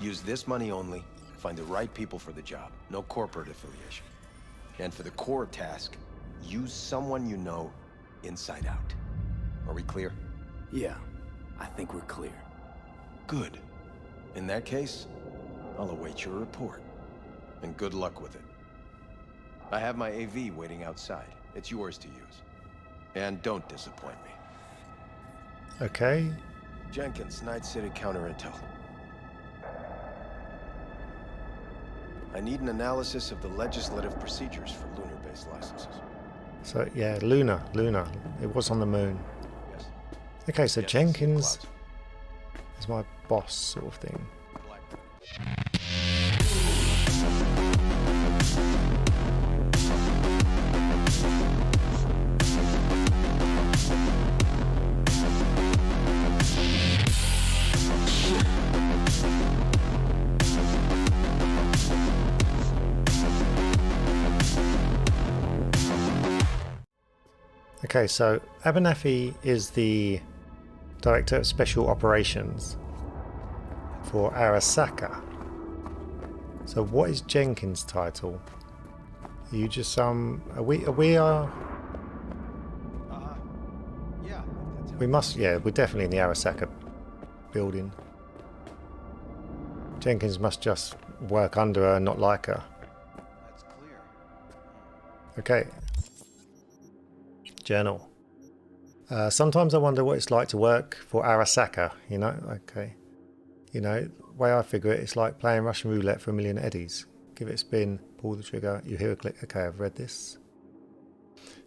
Use this money only, find the right people for the job, no corporate affiliation. And for the core task, use someone you know inside out. Are we clear? Yeah, I think we're clear. Good. In that case, I'll await your report. And good luck with it. I have my AV waiting outside. It's yours to use. And don't disappoint me. Okay. Jenkins, Night City Counter-Intel. I need an analysis of the legislative procedures for lunar-based licenses. So, yeah, Luna. It was on the moon. Yes. Okay, so Yes, Jenkins clouds. is my boss sort of thing. Okay, so Abernathy is the Director of Special Operations for Arasaka. So what is Jenkins' title? Are you just some... Yeah, that's We must... Yeah, we're definitely in the Arasaka building. Jenkins must just work under her and not like her. That's clear. Okay. Journal. Sometimes I wonder what it's like to work for Arasaka, you know? Okay. You know, the way I figure it, it's like playing Russian roulette for a million eddies. Give it a spin, pull the trigger, you hear a click. Okay, I've read this.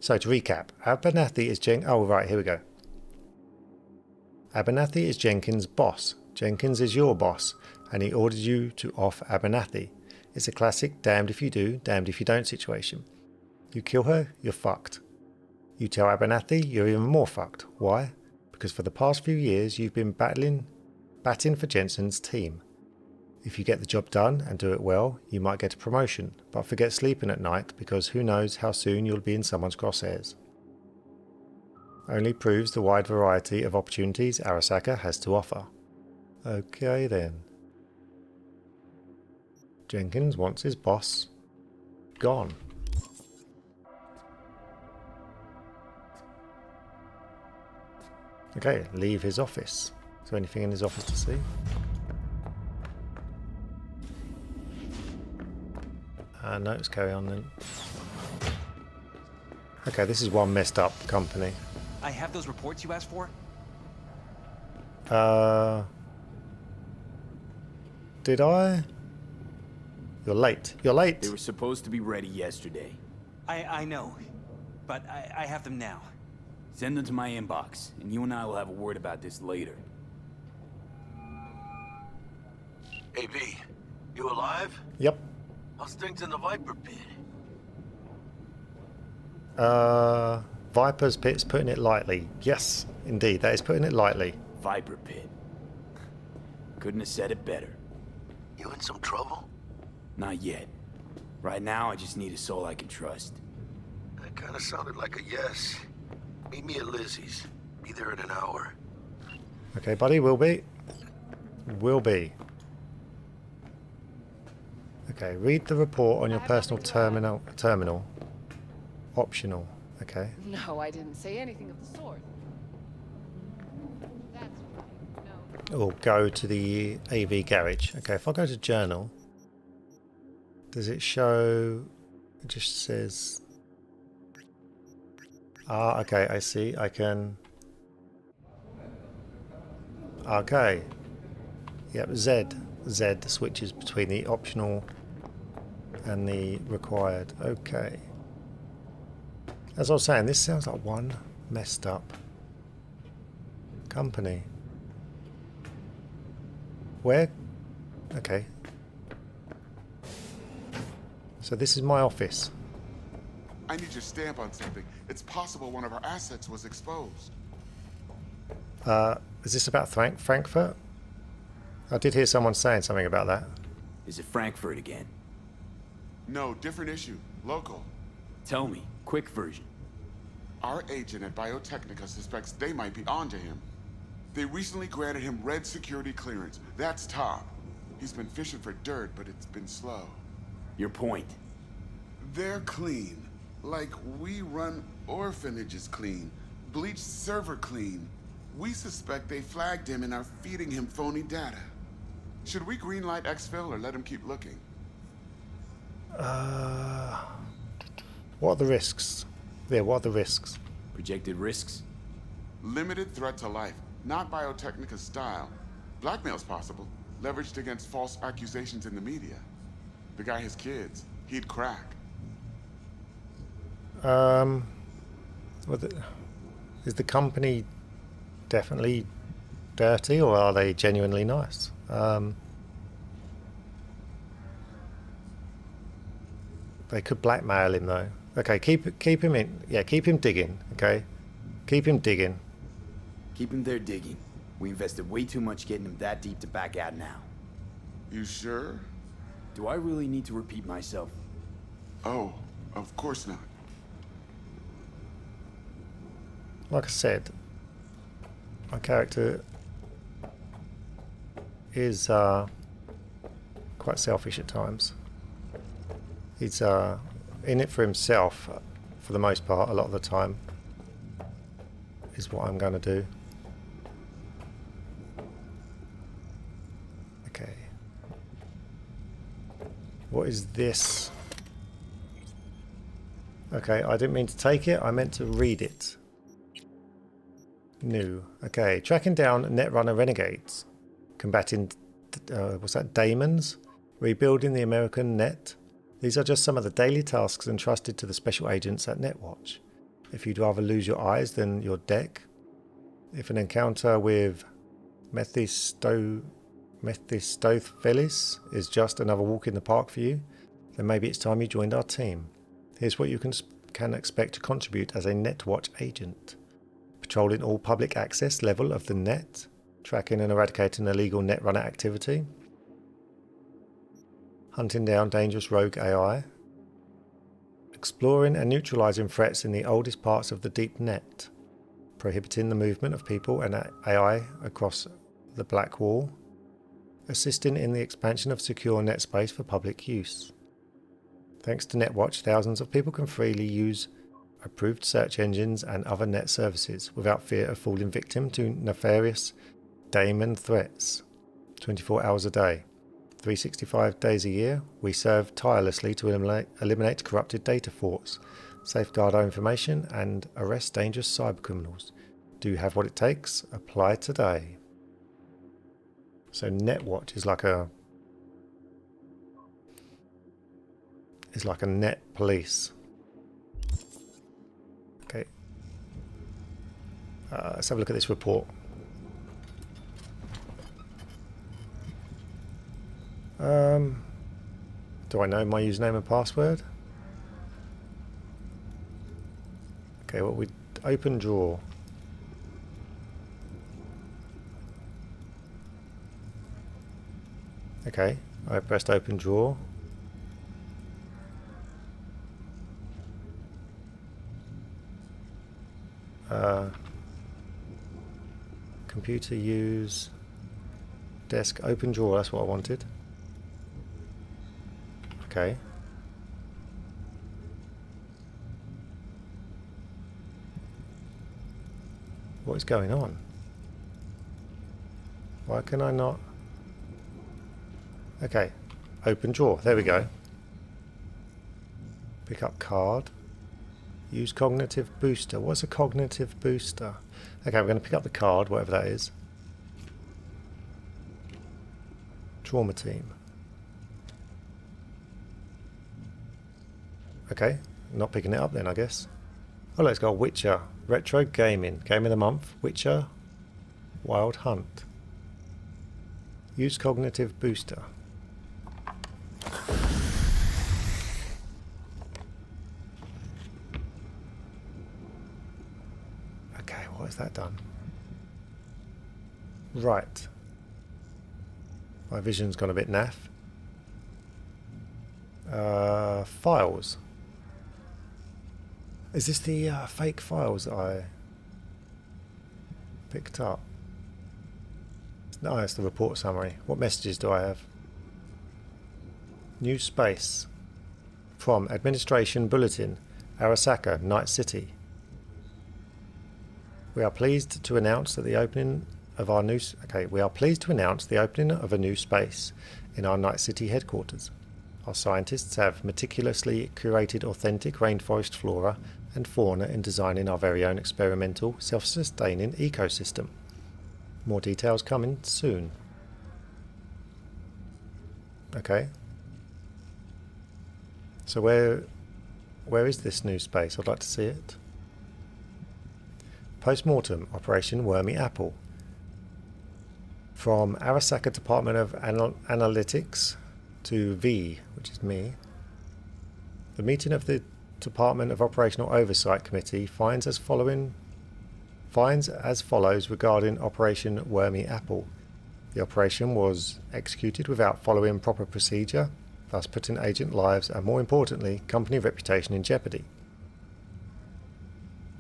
So to recap, Abernathy is Oh, right, here we go. Abernathy is Jenkins' boss. Jenkins is your boss, and he ordered you to off Abernathy. It's a classic damned if you do, damned if you don't situation. You kill her, you're fucked. You tell Abernathy, you're even more fucked. Why? Because for the past few years you've been batting for Jensen's team. If you get the job done and do it well, you might get a promotion, but forget sleeping at night because who knows how soon you'll be in someone's crosshairs. Only proves the wide variety of opportunities Arasaka has to offer. Okay then. Jenkins wants his boss gone. Okay, leave his office. Is there anything in his office to see? No, let's carry on then. Okay, this is one messed up company. I have those reports you asked for? Did I? You're late. You're late! They were supposed to be ready yesterday. I know, but I have them now. Send them to my inbox, and you and I will have a word about this later. Hey, V, you alive? Yep. How's things in the Viper pit? Viper's Pit's putting it lightly. Yes, indeed, that is putting it lightly. Viper pit. Couldn't have said it better. You in some trouble? Not yet. Right now, I just need a soul I can trust. That kind of sounded like a yes. Meet me at Lizzie's. Be there in an hour. Okay, buddy, will be. Will be. Okay, read the report on your personal terminal. Optional. Okay. No, I didn't say anything of the sort. That's right. No. Or go to the AV garage. Okay, if I go to journal, does it show? It just says. Ah, okay, I see. I can. Okay. Yep, Z switches between the optional and the required. Okay. As I was saying, this sounds like one messed up company. Where? Okay. So this is my office. I need your stamp on something. It's possible one of our assets was exposed. Is this about Frankfurt? I did hear someone saying something about that. Is it Frankfurt again? No, different issue. Local. Tell me, quick version. Our agent at Biotechnica suspects they might be onto him. They recently granted him red security clearance. That's top. He's been fishing for dirt, but it's been slow. Your point. They're clean. Like we run orphanages clean. Bleach server clean. We suspect they flagged him and are feeding him phony data. Should we greenlight exfil or let him keep looking? What are the risks? Yeah, what are the risks? Projected risks? Limited threat to life, not Biotechnica's style. Blackmail's possible, leveraged against false accusations in the media. The guy has kids. He'd crack. Is the company definitely dirty, or are they genuinely nice? They could blackmail him though. Okay, keep him in. Yeah, keep him digging. Okay, keep him digging. Keep him there digging. We invested way too much getting him that deep to back out now. You sure? Do I really need to repeat myself? Oh, of course not. Like I said, my character is quite selfish at times. He's in it for himself for the most part, a lot of the time, is what I'm going to do. Okay. What is this? Okay, I didn't mean to take it, I meant to read it. New. Okay, tracking down Netrunner renegades. Combating, what's that, daemons? Rebuilding the American net. These are just some of the daily tasks entrusted to the special agents at Netwatch. If you'd rather lose your eyes than your deck, if an encounter with Mephistopheles is just another walk in the park for you, then maybe it's time you joined our team. Here's what you can expect to contribute as a Netwatch agent. Patrolling all public access level of the net, tracking and eradicating illegal Netrunner activity, hunting down dangerous rogue AI, exploring and neutralizing threats in the oldest parts of the deep net, prohibiting the movement of people and AI across the Black Wall, assisting in the expansion of secure net space for public use. Thanks to Netwatch, thousands of people can freely use approved search engines and other net services without fear of falling victim to nefarious daemon threats. 24 hours a day, 365 days a year, we serve tirelessly to eliminate corrupted data forts, safeguard our information, and arrest dangerous cybercriminals. Do you have what it takes? Apply today. So Netwatch is like a net police. Okay. Let's have a look at this report. Do I know my username and password? Okay, well, we open drawer. Okay, I pressed open drawer. Computer use, desk, open drawer, that's what I wanted. Okay. What is going on? Why can I not? Okay, open drawer, there we go. Pick up card. Use cognitive booster. What's a cognitive booster? Okay, we're going to pick up the card, whatever that is. Trauma team. Okay, not picking it up then, I guess. Oh, let's go Witcher. Retro gaming. Game of the month. Witcher. Wild Hunt. Use cognitive booster. Okay, what has that done? Right. My vision's gone a bit naff. Files. Is this the fake files that I picked up? No, it's the report summary. What messages do I have? New space. From Administration Bulletin, Arasaka, Night City. We are pleased to announce that the opening of our new... we are pleased to announce the opening of a new space in our Night City headquarters. Our scientists have meticulously curated authentic rainforest flora and fauna in designing our very own experimental, self-sustaining ecosystem. More details coming soon. Okay. So where is this new space? I'd like to see it. Post-mortem, Operation Wormy Apple. From Arasaka Department of Analytics to V, which is me. The meeting of the Department of Operational Oversight Committee finds as follows regarding Operation Wormy Apple. The operation was executed without following proper procedure, thus putting agent lives and, more importantly, company reputation in jeopardy.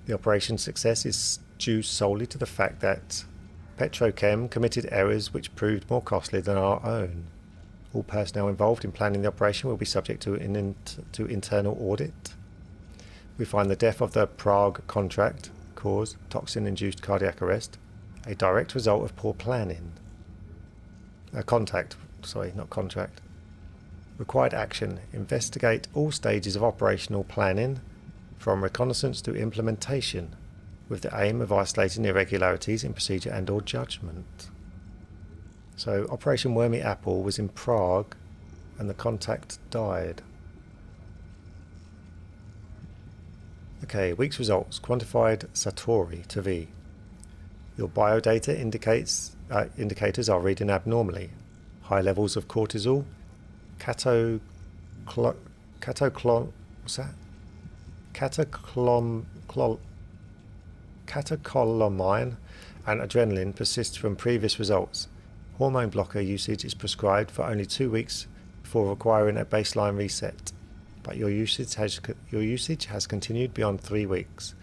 The operation's success is due solely to the fact that Petrochem committed errors which proved more costly than our own. All personnel involved in planning the operation will be subject to internal audit. We find the death of the Prague contract caused toxin-induced cardiac arrest, a direct result of poor planning. Required action. Investigate all stages of operational planning, from reconnaissance to implementation, with the aim of isolating irregularities in procedure and or judgment. So Operation Wormy Apple was in Prague and the contact died. Okay, week's results. Quantified Satori to V. Your biodata indicators are reading abnormally. High levels of cortisol, catecholamine and adrenaline persist from previous results. Hormone blocker usage is prescribed for only 2 weeks before requiring a baseline reset, but your usage has continued beyond 3 weeks.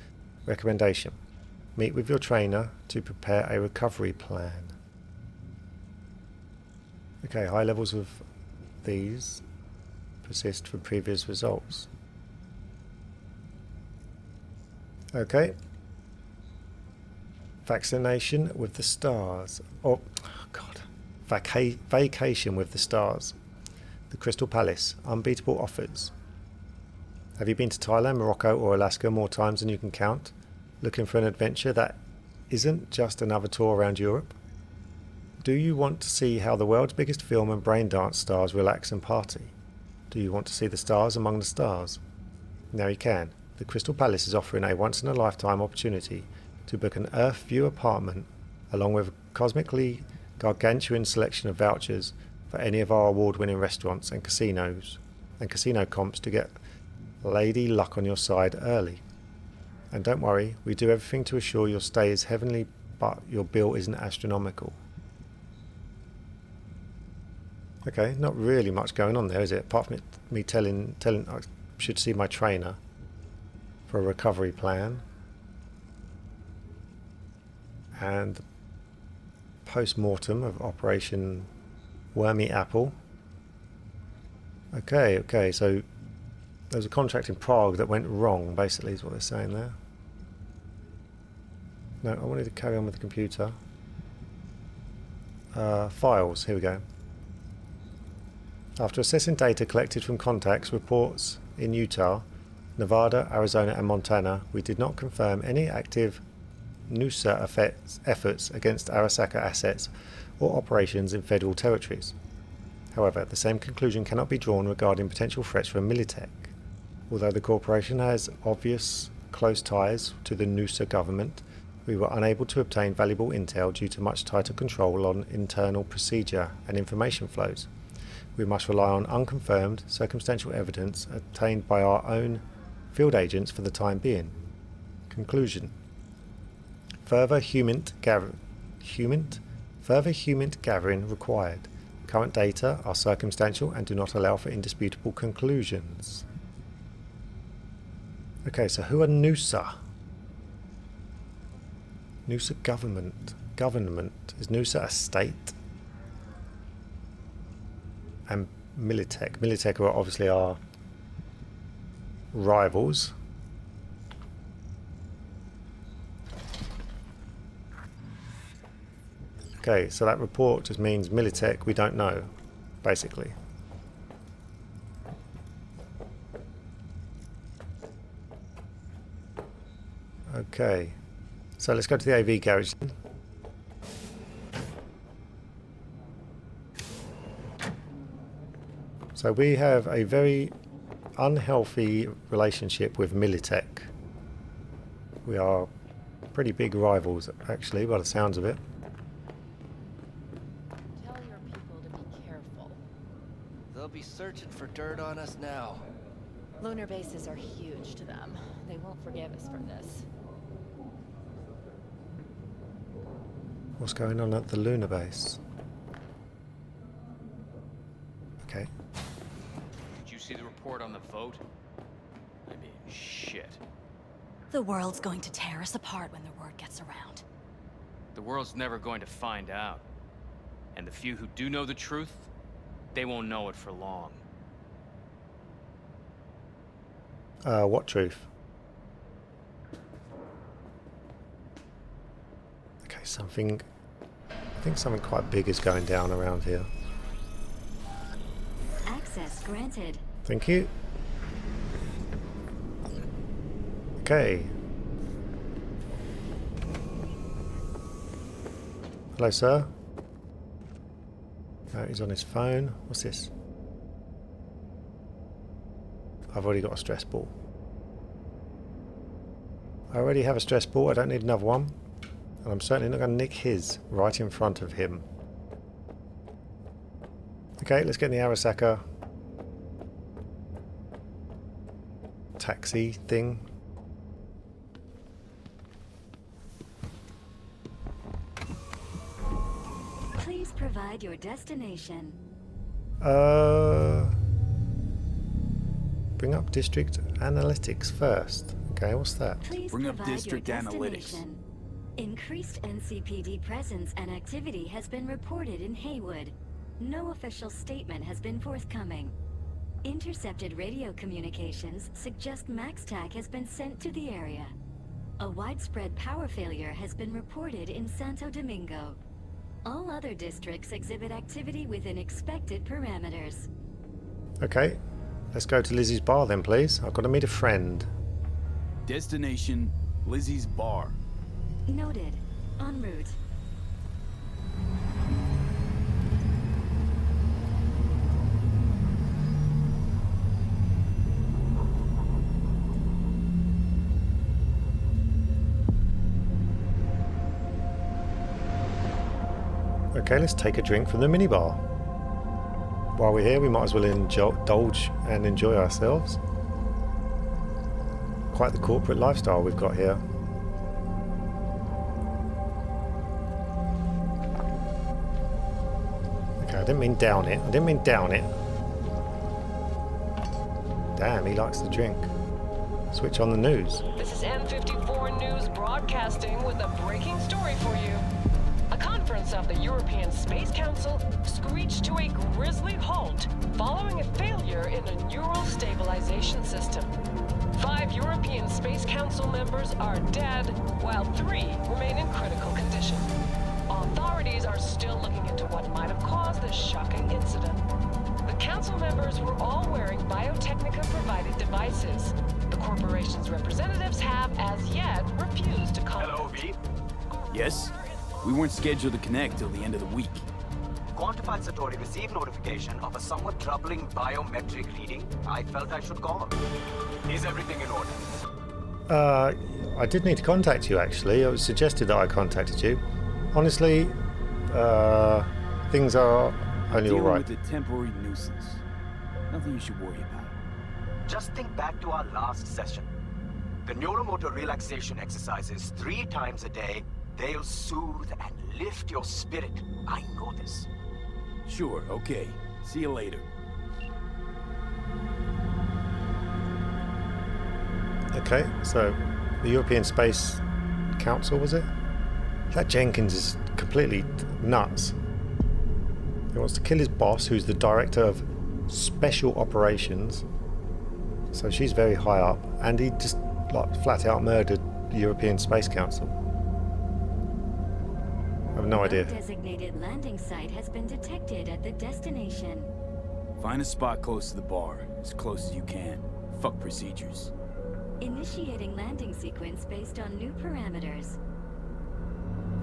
Recommendation: meet with your trainer to prepare a recovery plan. Okay, high levels of these persist from previous results. Okay. Vaccination with the stars. Oh, God. Vacation with the stars. The Crystal Palace. Unbeatable offers. Have you been to Thailand, Morocco or Alaska more times than you can count? Looking for an adventure that isn't just another tour around Europe? Do you want to see how the world's biggest film and brain dance stars relax and party? Do you want to see the stars among the stars? Now you can. The Crystal Palace is offering a once-in-a-lifetime opportunity to book an Earth View apartment along with a cosmically gargantuan selection of vouchers for any of our award-winning restaurants and casinos and casino comps to get Lady Luck on your side early. And don't worry, we do everything to assure your stay is heavenly, but your bill isn't astronomical. Okay, not really much going on there, is it? Apart from me telling I should see my trainer for a recovery plan. And post-mortem of Operation Wormy Apple. Okay, so there was a contract in Prague that went wrong, basically, is what they're saying there. No, I wanted to carry on with the computer. Files, here we go. After assessing data collected from contacts reports in Utah, Nevada, Arizona and Montana, we did not confirm any active NUSA efforts against Arasaka assets or operations in federal territories. However, the same conclusion cannot be drawn regarding potential threats from Militech. Although the corporation has obvious close ties to the NUSA government, we were unable to obtain valuable intel due to much tighter control on internal procedure and information flows. We must rely on unconfirmed, circumstantial evidence obtained by our own field agents for the time being. Conclusion. Further human gathering required. Current data are circumstantial and do not allow for indisputable conclusions. Okay, so who are NUSA? NUSA government. Government. Is NUSA a state? And Militech. Militech are obviously our rivals. Okay, so that report just means Militech we don't know, basically. Okay, so let's go to the AV garage then. So we have a very unhealthy relationship with Militech. We are pretty big rivals, actually, by the sounds of it. Tell your people to be careful. They'll be searching for dirt on us now. Lunar bases are huge to them. They won't forgive us for this. What's going on at the lunar base? Okay. Did you see the report on the vote? I mean, shit. The world's going to tear us apart when the word gets around. The world's never going to find out. And the few who do know the truth, they won't know it for long. What truth? Okay, something... I think something quite big is going down around here. Access granted. Thank you. Okay. Hello, sir. No, he's on his phone. What's this? I've already got a stress ball. I already have a stress ball. I don't need another one. And I'm certainly not going to nick his right in front of him. Okay, let's get in the Arasaka taxi thing. Please provide your destination. Bring up district analytics first. Okay, what's that? Please Bring up provide district your analytics. destination. Increased NCPD presence and activity has been reported in Haywood. No official statement has been forthcoming. Intercepted radio communications suggest MaxTac has been sent to the area. A widespread power failure has been reported in Santo Domingo. All other districts exhibit activity within expected parameters. Okay, let's go to Lizzie's bar then, please. I've got to meet a friend. Destination, Lizzie's bar. Noted. En route. Okay, let's take a drink from the minibar. While we're here, we might as well indulge and enjoy ourselves. Quite the corporate lifestyle we've got here. Okay, I didn't mean down it. I didn't mean down it. Damn, he likes the drink. Switch on the news. This is M54 News broadcasting with a breaking story for you. A conference of the European Space Council screeched to a grisly halt following a failure in a neural stabilization system. 5 European Space Council members are dead, while 3 remain in critical condition. Authorities are still looking into what might have caused this shocking incident. The council members were all wearing Biotechnica-provided devices. The corporation's representatives have, as yet, refused to comment. Hello, V. Yes? We weren't scheduled to connect till the end of the week. Quantified Satori received notification of a somewhat troubling biometric reading. I felt I should call. Is everything in order? I did need to contact you, actually. It was suggested that I contacted you. Honestly, things are only Dealing alright. with a temporary nuisance. Nothing you should worry about. Just think back to our last session. The neuromotor relaxation exercises 3 times a day. They'll soothe and lift your spirit. I know this. Sure, okay. See you later. Okay, so the European Space Council, was it? That Jenkins is completely nuts. He wants to kill his boss, who's the director of special operations. So she's very high up, and he just like flat out murdered the European Space Council. I have no idea. A designated landing site has been detected at the destination. Find a spot close to the bar, as close as you can. Fuck procedures. Initiating landing sequence based on new parameters.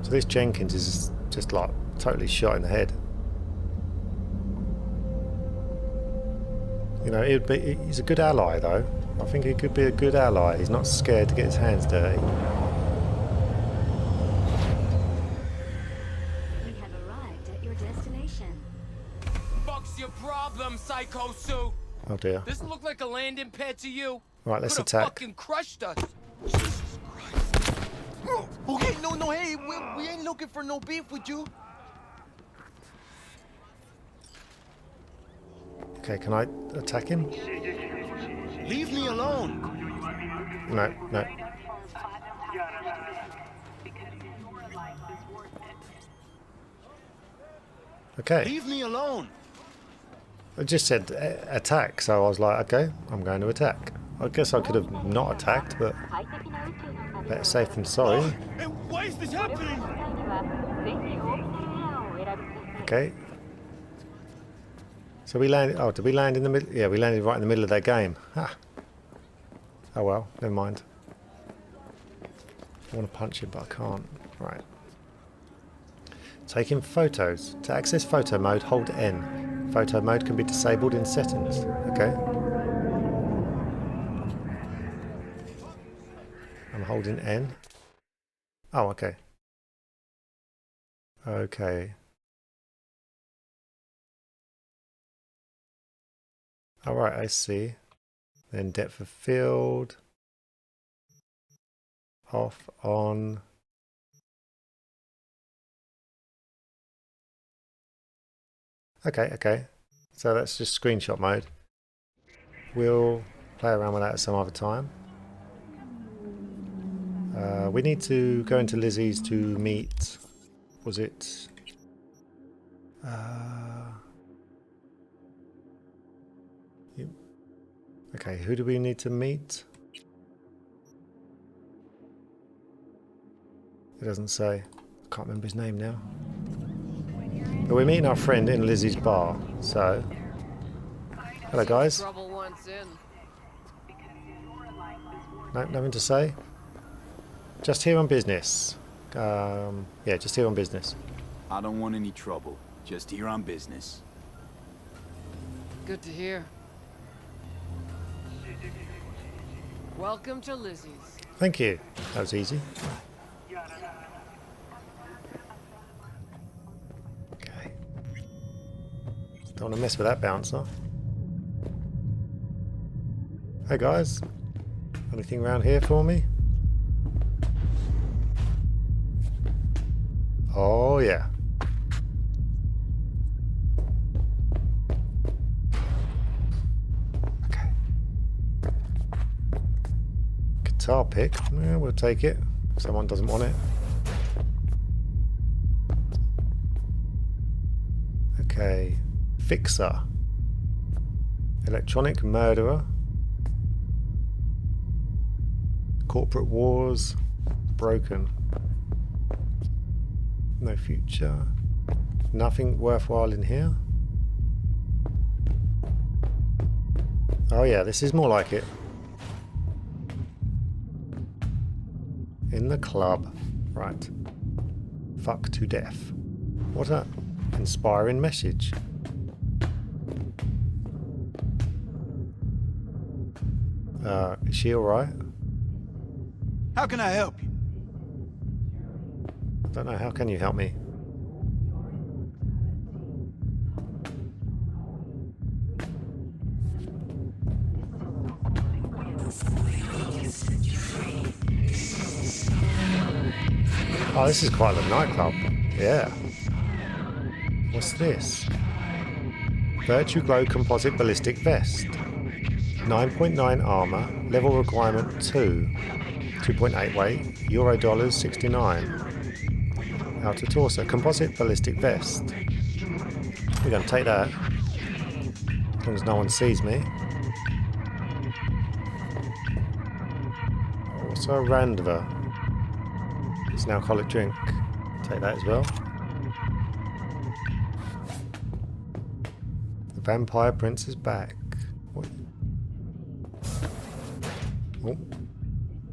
So this Jenkins is just like totally shot in the head. You know, he's a good ally though. I think he could be a good ally. He's not scared to get his hands dirty. We have arrived at your destination. Fuck's your problem, Psycho Sue? Oh dear. This look like a landing pad to you? Right, let's Could've attack. Fucking crushed us. Jesus Christ. Okay, no, hey, we ain't looking for no beef with you. Okay, can I attack him? Leave me alone. No. Okay. Leave me alone. It just said attack, so I was like, okay, I'm going to attack. I guess I could have not attacked, but better safe than sorry. Hey, why is this happening? Okay. So we landed. Oh, did we land in the middle? Yeah, we landed right in the middle of their game. Ha. Oh well, never mind. I want to punch him, but I can't. Right. Taking photos. To access photo mode, hold N. Photo mode can be disabled in settings. Okay. I'm holding N. Oh, okay. Okay. Alright, I see. Then depth of field. Off, on. Okay. So that's just screenshot mode. We'll play around with that at some other time. We need to go into Lizzie's to meet... Was it... Okay, who do we need to meet? It doesn't say. I can't remember his name now. But we're meeting our friend in Lizzie's bar, so... Hello guys. No, nothing to say? Just here on business. Yeah, just here on business. I don't want any trouble. Just here on business. Good to hear. Welcome to Lizzie's. Thank you. That was easy. Okay. Don't want to mess with that bouncer. Hey guys. Anything around here for me? Oh yeah. Okay. Guitar pick. Yeah, we'll take it. If someone doesn't want it. Okay. Fixer. Electronic murderer. Corporate wars. Broken. No future. Nothing worthwhile in here. Oh yeah, this is more like it. In the club. Right. Fuck to death. What a inspiring message. Is she alright? How can I help you? I don't know, how can you help me? Oh, this is quite a nightclub. Yeah. What's this? Virtue Glow Composite Ballistic Vest. 9.9 armor, level requirement 2. 2.8 weight, Euro dollars 69. Outer torso, composite ballistic vest. We're going to take that. long as no one sees me. What's a Randva? It's an alcoholic drink. Take that as well. The Vampire Prince is back. What?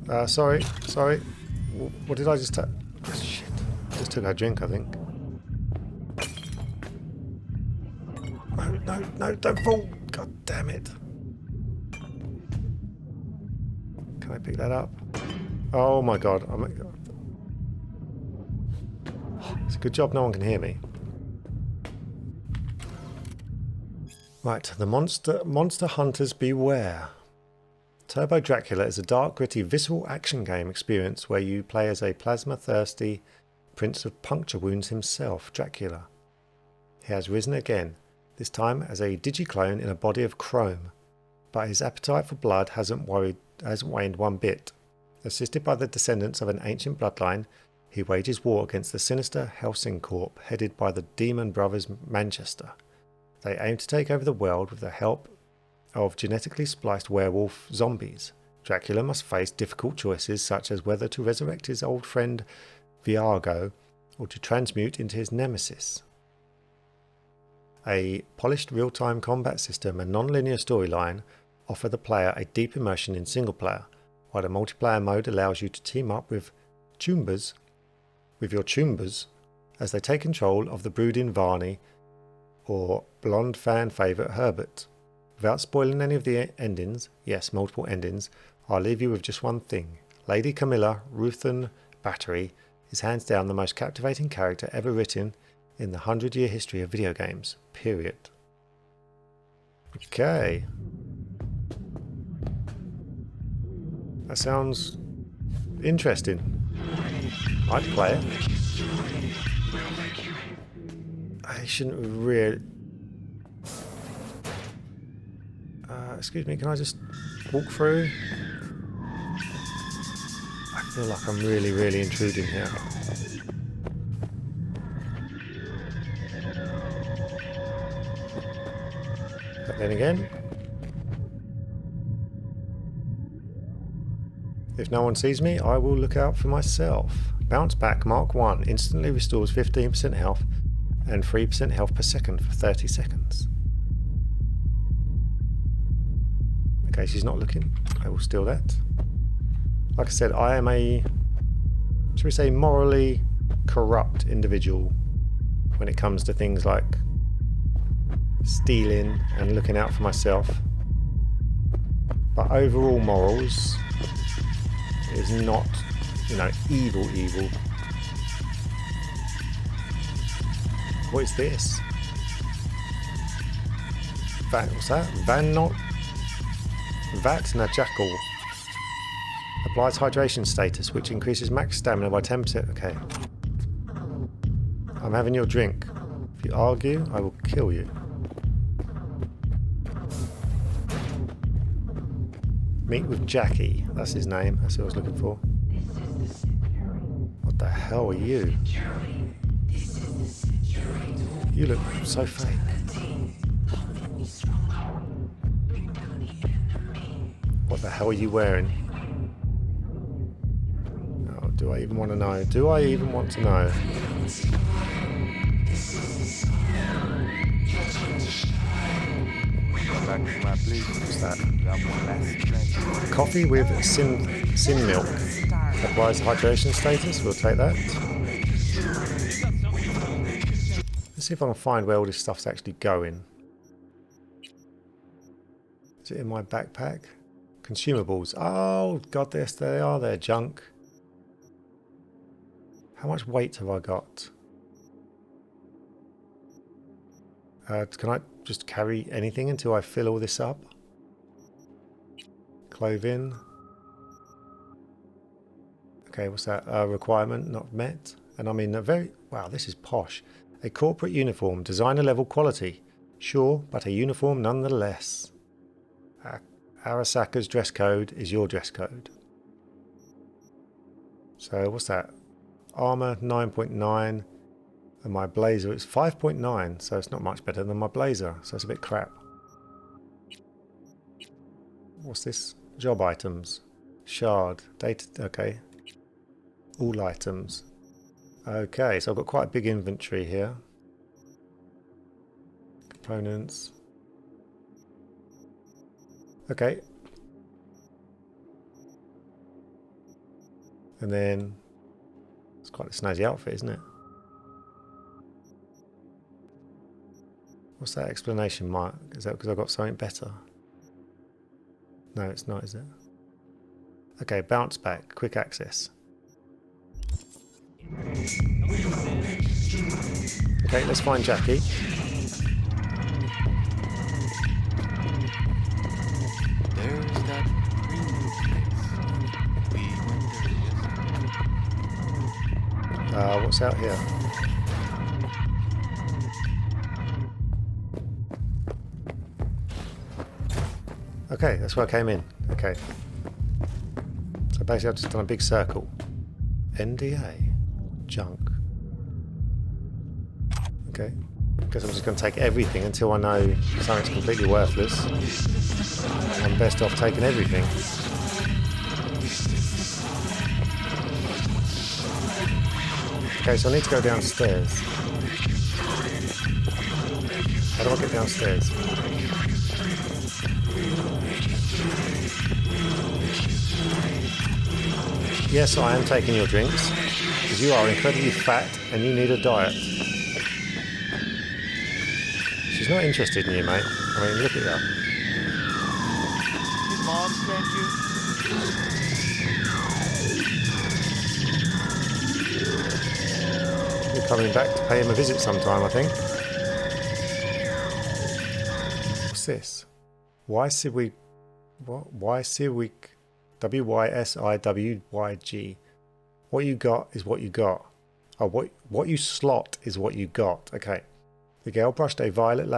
Oh. Sorry. What did I just take? Oh, shit. Just took her drink, I think. No, don't fall! God damn it. Can I pick that up? Oh my god. It's a good job no one can hear me. Right, the monster hunters beware. Turbo Dracula is a dark, gritty, visceral action game experience where you play as a plasma-thirsty prince of puncture wounds himself, Dracula. He has risen again, this time as a digiclone in a body of chrome, but his appetite for blood hasn't waned one bit. Assisted by the descendants of an ancient bloodline, he wages war against the sinister Helsing Corp, headed by the Demon Brothers Manchester. They aim to take over the world with the help of genetically spliced werewolf zombies. Dracula must face difficult choices such as whether to resurrect his old friend Viago or to transmute into his nemesis. A polished real-time combat system and non-linear storyline offer the player a deep immersion in single player, while the multiplayer mode allows you to team up with your Chumbers as they take control of the brooding Varney or blonde fan favourite Herbert. Without spoiling any of the endings, yes, multiple endings, I'll leave you with just one thing. Lady Camilla Ruthen Battery is hands down the most captivating character ever written in the 100-year history of video games. Period. Okay. That sounds interesting. I'd play it. I shouldn't really... excuse me, can I just walk through? I feel like I'm really intruding here. But then again, if no one sees me, I will look out for myself. Bounce Back Mark 1 instantly restores 15% health and 3% health per second for 30 seconds. Okay, she's not looking. I will steal that. Like I said, I am a, shall we say, morally corrupt individual when it comes to things like stealing and looking out for myself. But overall morals is not, evil. What is this? What's that? Vatna Jackal. Applies hydration status, which increases max stamina by 10%. Okay. I'm having your drink. If you argue, I will kill you. Meet with Jackie. That's his name. That's what I was looking for. What the hell are you? You look so fake. What the hell are you wearing? Oh, do I even want to know? Do I even want to know? What's that? Coffee with sin milk. Applies hydration status. We'll take that. Let's see if I can find where all this stuff's actually going. Is it in my backpack? Consumables. Oh, god, yes, they are there. Junk. How much weight have I got? Can I just carry anything until I fill all this up? Clothing. Okay, what's that? Requirement not met. And I'm in a very... Wow, this is posh. A corporate uniform. Designer level quality. Sure, but a uniform nonetheless. Arasaka's dress code is your dress code. So what's that? Armor 9.9 and my blazer is 5.9, so it's not much better than my blazer, so it's a bit crap. What's this? Job items. Shard. Data. Okay. All items. Okay, so I've got quite a big inventory here. Components. Okay. And then it's quite a snazzy outfit, isn't it? What's that exclamation mark? Is that because I've got something better? No, it's not, is it? Okay, bounce back, quick access. Okay, let's find Jackie. There's that green place. We went there yesterday. What's out here? Okay, that's where I came in. Okay. So basically I've just done a big circle. NDA. Junk. Okay. Guess I'm just going to take everything until I know something's completely worthless. I'm best off taking everything. Okay, so I need to go downstairs. How do I get downstairs? Yes, I am taking your drinks, because you are incredibly fat and you need a diet. She's not interested in you, mate. I mean, look at her. Did Mom send you? You're coming back to pay him a visit sometime, I think. What's this? Why Siwig? What? Why Siwig? WYSIWYG. What you got is what you got. Oh, what you slot is what you got. Okay. The girl brushed a violet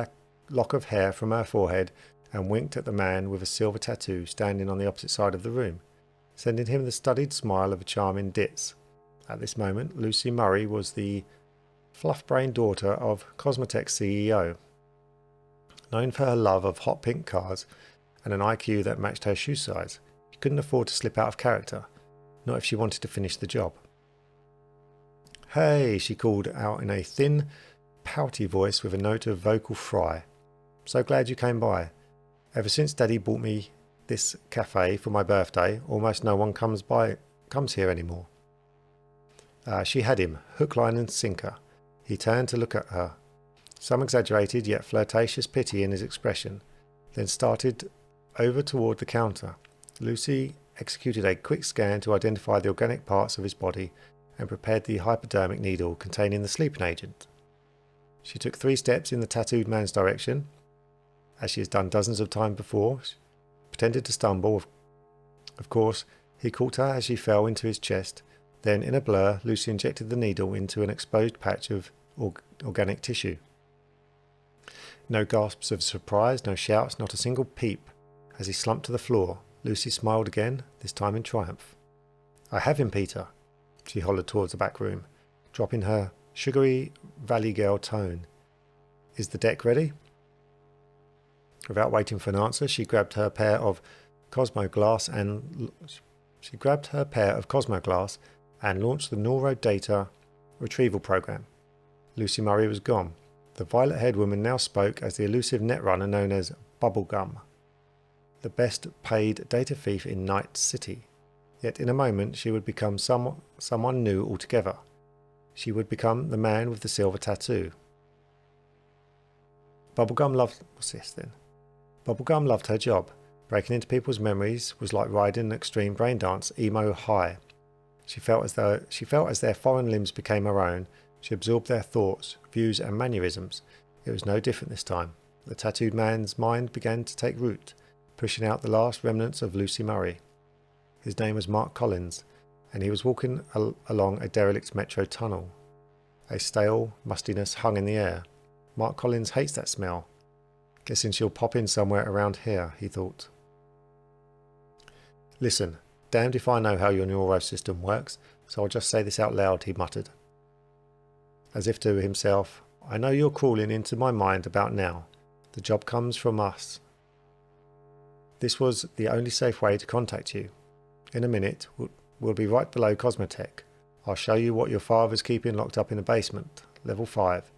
lock of hair from her forehead and winked at the man with a silver tattoo standing on the opposite side of the room, sending him the studied smile of a charming ditz. At this moment, Lucy Murray was the fluff-brained daughter of Cosmotech's CEO. Known for her love of hot pink cars and an IQ that matched her shoe size, she couldn't afford to slip out of character, not if she wanted to finish the job. "Hey," she called out in a thin, pouty voice with a note of vocal fry. "So glad you came by. Ever since Daddy bought me this cafe for my birthday, almost no one comes here anymore." She had him, hook, line and sinker. He turned to look at her, some exaggerated yet flirtatious pity in his expression, then started over toward the counter. Lucy executed a quick scan to identify the organic parts of his body and prepared the hypodermic needle containing the sleeping agent. She took 3 steps in the tattooed man's direction, as she has done dozens of times before. She pretended to stumble. Of course, he caught her as she fell into his chest. Then, in a blur, Lucy injected the needle into an exposed patch of organic tissue. No gasps of surprise, no shouts, not a single peep. As he slumped to the floor, Lucy smiled again, this time in triumph. "I have him, Peter," she hollered towards the back room, dropping her sugary Valley Girl tone. "Is the deck ready?" Without waiting for an answer, she grabbed her pair of Cosmo Glass and launched the Neuro Data Retrieval Program. Lucy Murray was gone. The violet-haired woman now spoke as the elusive netrunner known as Bubblegum, the best-paid data thief in Night City. Yet in a moment she would become someone new altogether. She would become the man with the silver tattoo. Bubblegum loved her job. Breaking into people's memories was like riding an extreme brain dance emo high. She felt as their foreign limbs became her own. She absorbed their thoughts, views and mannerisms. It was no different this time. The tattooed man's mind began to take root, pushing out the last remnants of Lucy Murray. His name was Mark Collins, and he was walking along a derelict metro tunnel. A stale mustiness hung in the air. Mark Collins hates that smell. Guessing she'll pop in somewhere around here, he thought. "Listen, damned if I know how your neuro system works, so I'll just say this out loud," he muttered. As if to himself, "I know you're crawling into my mind about now. The job comes from us. This was the only safe way to contact you. In a minute, we'll be right below Cosmotech. I'll show you what your father's keeping locked up in the basement, level 5.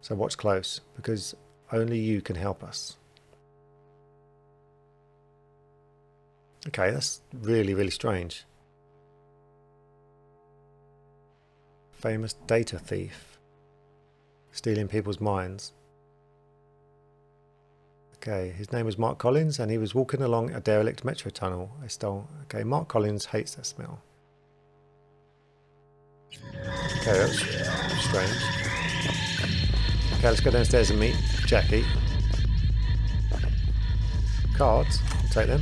So watch close, because only you can help us. Okay, that's really, really strange. Famous data thief. Stealing people's minds. Okay, his name was Mark Collins and he was walking along a derelict metro tunnel. Okay, Mark Collins hates that smell. Okay, that's strange. Okay, let's go downstairs and meet Jackie. Cards, I'll take them.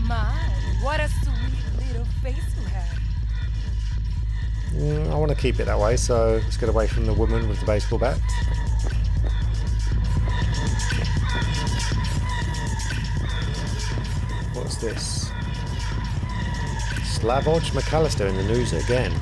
My, what a sweet little face you have. I want to keep it that way, so let's get away from the woman with the baseball bat. What's this? Slavoj McAllister in the news again.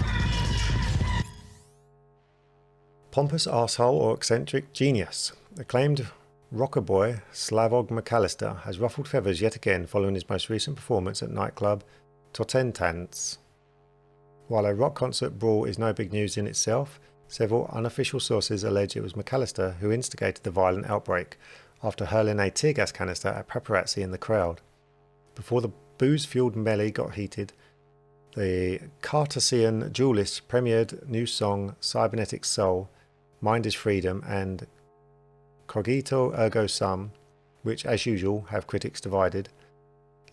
Pompous arsehole or eccentric genius. Acclaimed rocker boy Slavoj McAllister has ruffled feathers yet again following his most recent performance at nightclub Totentans. While a rock concert brawl is no big news in itself, several unofficial sources allege it was McAllister who instigated the violent outbreak after hurling a tear gas canister at paparazzi in the crowd. Before the booze-fueled melee got heated, the Cartesian duelist premiered new song Cybernetic Soul, Mind is Freedom and Cogito Ergo Sum, which as usual have critics divided.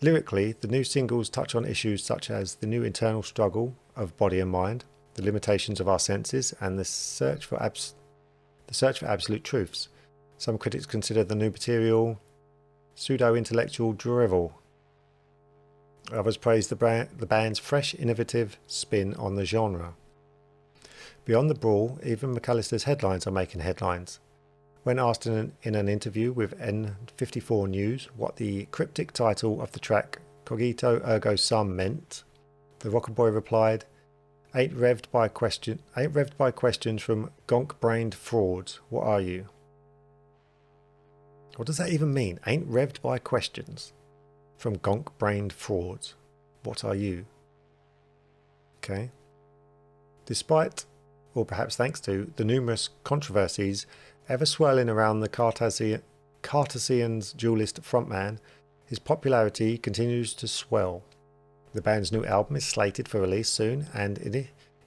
Lyrically, the new singles touch on issues such as the new internal struggle of body and mind, the limitations of our senses, and the search for absolute truths. Some critics consider the new material pseudo-intellectual drivel. Others praise the band's fresh, innovative spin on the genre. Beyond the brawl, even McAllister's headlines are making headlines. When asked in an interview with N54 News what the cryptic title of the track Cogito Ergo Sum meant, the rocker boy replied, Ain't revved by questions from gonk-brained frauds. What are you? What does that even mean? Ain't revved by questions from gonk-brained frauds. What are you? Okay. Despite, or perhaps thanks to, the numerous controversies ever swirling around the Cartesian's duelist frontman, his popularity continues to swell. The band's new album is slated for release soon, and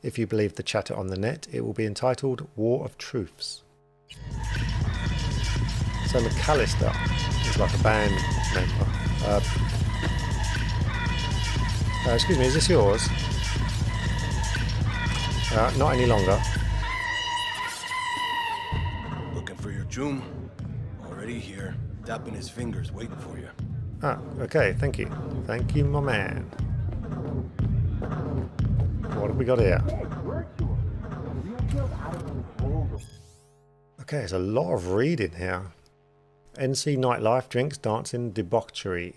if you believe the chatter on the net, it will be entitled War of Truths. So McAllister is like a band member. Excuse me, is this yours? Not any longer. Looking for your Joom? Already here, tapping his fingers, waiting for you. Ah, okay, thank you. Thank you, my man. What have we got here? Okay, there's a lot of reading here. NC nightlife, drinks, dancing, debauchery.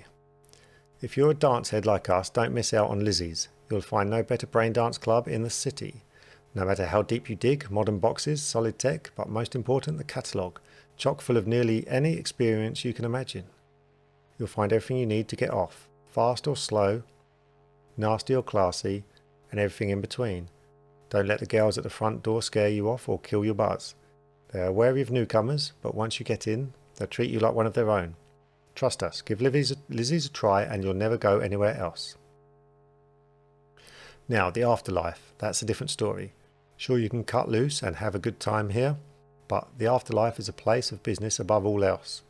If you're a dance head like us, don't miss out on Lizzie's. You'll find no better brain dance club in the city. No matter how deep you dig, modern boxes, solid tech, but most important, the catalogue, chock full of nearly any experience you can imagine. You'll find everything you need to get off, fast or slow, nasty or classy, and everything in between. Don't let the girls at the front door scare you off or kill your buzz. They are wary of newcomers, but once you get in, they'll treat you like one of their own. Trust us, give Lizzie's a try and you'll never go anywhere else. Now, the afterlife, that's a different story. Sure, you can cut loose and have a good time here, but the afterlife is a place of business above all else.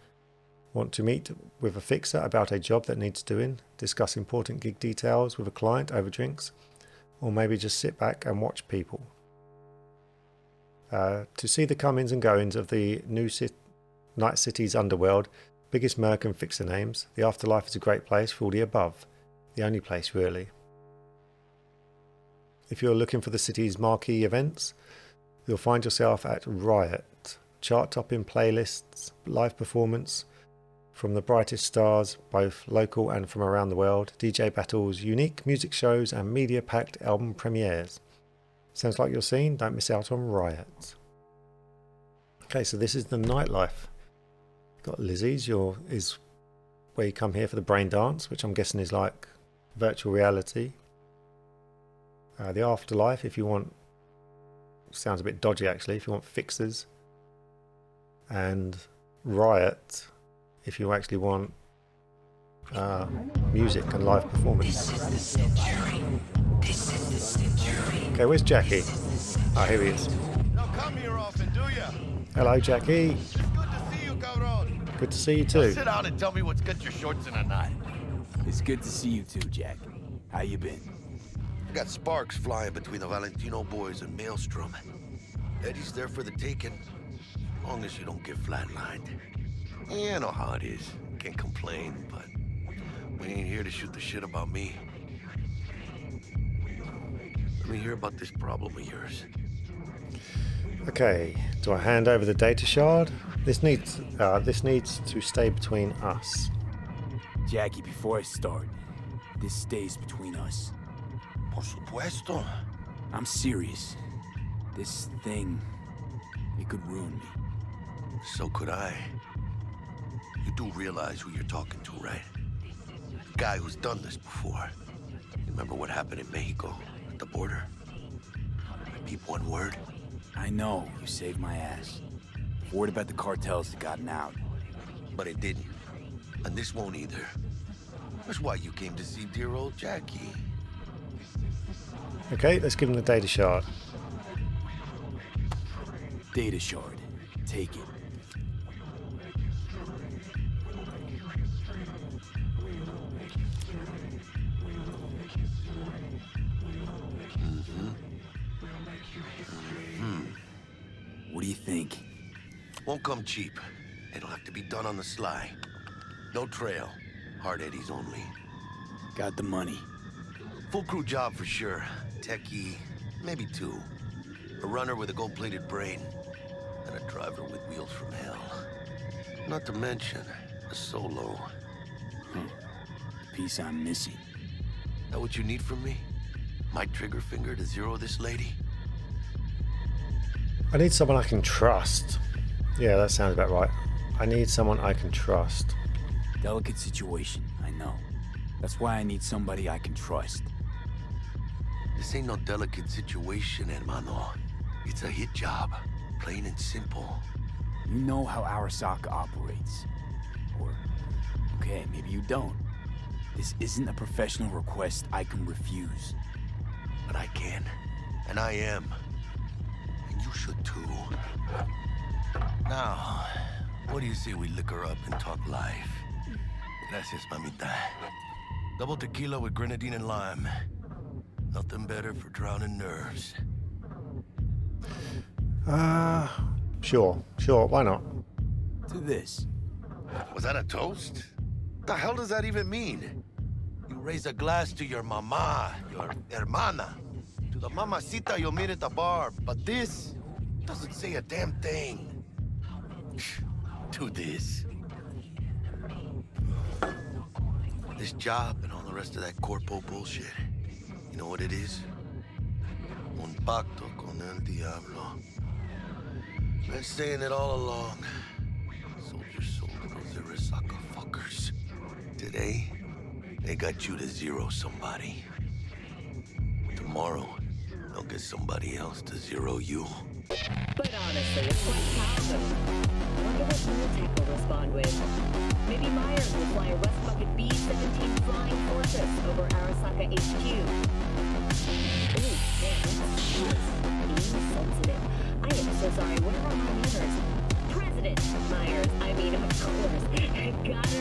Want to meet with a fixer about a job that needs doing, discuss important gig details with a client over drinks, or maybe just sit back and watch people. To see the comings and goings of the new Night City's underworld, biggest merc and fixer names, the afterlife is a great place for all the above. The only place, really. If you're looking for the city's marquee events, you'll find yourself at Riot. Chart-topping playlists, live performance from the brightest stars, both local and from around the world, DJ battles, unique music shows and media-packed album premieres. Sounds like your scene? Don't miss out on Riot. Okay, so this is the nightlife. Got Lizzie's, is where you come here for the brain dance, which I'm guessing is like virtual reality. The afterlife, if you want, sounds a bit dodgy actually, if you want fixers. And Riot, if you actually want music and live performance. Okay, where's Jackie? Oh, here he is. Now come here often, do ya? Hello, Jackie. It's good to see you, cabron. Good to see you Now too. sit down and tell me what's got your shorts in a knot. It's good to see you too, Jack. How you been? I got sparks flying between the Valentino boys and Maelstrom. Eddie's there for the taking, as long as you don't get flatlined. Yeah, I know how it is. Can't complain, but we ain't here to shoot the shit about me. Let me hear about this problem of yours. Okay, do I hand over the data shard? This needs to stay between us. Jackie, before I start, this stays between us. Por supuesto. I'm serious. This thing, it could ruin me. So could I. You do realize who you're talking to, right? The guy who's done this before. Remember what happened in Mexico, at the border? I peep one word. I know, you saved my ass. The word about the cartels had gotten out. But it didn't. And this won't either. That's why you came to see dear old Jackie. Okay, let's give him the data shard. Data shard. Take it. What do you think? Won't come cheap. It'll have to be done on the sly. No trail. Hard eddies only. Got the money. Full crew job for sure. Techie, maybe two. A runner with a gold-plated brain. And a driver with wheels from hell. Not to mention, a solo. The piece I'm missing. That what you need from me? My trigger finger to zero this lady? I need someone I can trust. Yeah, that sounds about right. I need someone I can trust. Delicate situation, I know. That's why I need somebody I can trust. This ain't no delicate situation, hermano. It's a hit job. Plain and simple. You know how Arasaka operates. Or, okay, maybe you don't. This isn't a professional request I can refuse. But I can. And I am. And you should too. Now, what do you say we liquor up and talk life? Gracias, mamita. Double tequila with grenadine and lime. Nothing better for drowning nerves. Sure, why not? To this. Was that a toast? What the hell does that even mean? You raise a glass to your mama, your hermana, to the mamacita you'll meet at the bar, but this doesn't say a damn thing. To this. This job and all the rest of that corpo bullshit. You know what it is? Un pacto con el diablo. Been saying it all along. Sold your soul to those Arasaka fuckers. Today, they got you to zero somebody. Tomorrow, they'll get somebody else to zero you. But honestly, it's quite powerful. Wonder what Militech will respond with. Maybe Myers will fly a West Bucket B-17 Flying Fortress over Arasaka HQ. Ooh, man, that's insensitive. I am so sorry. Where are my manners? President Myers, I mean, of course. Gotta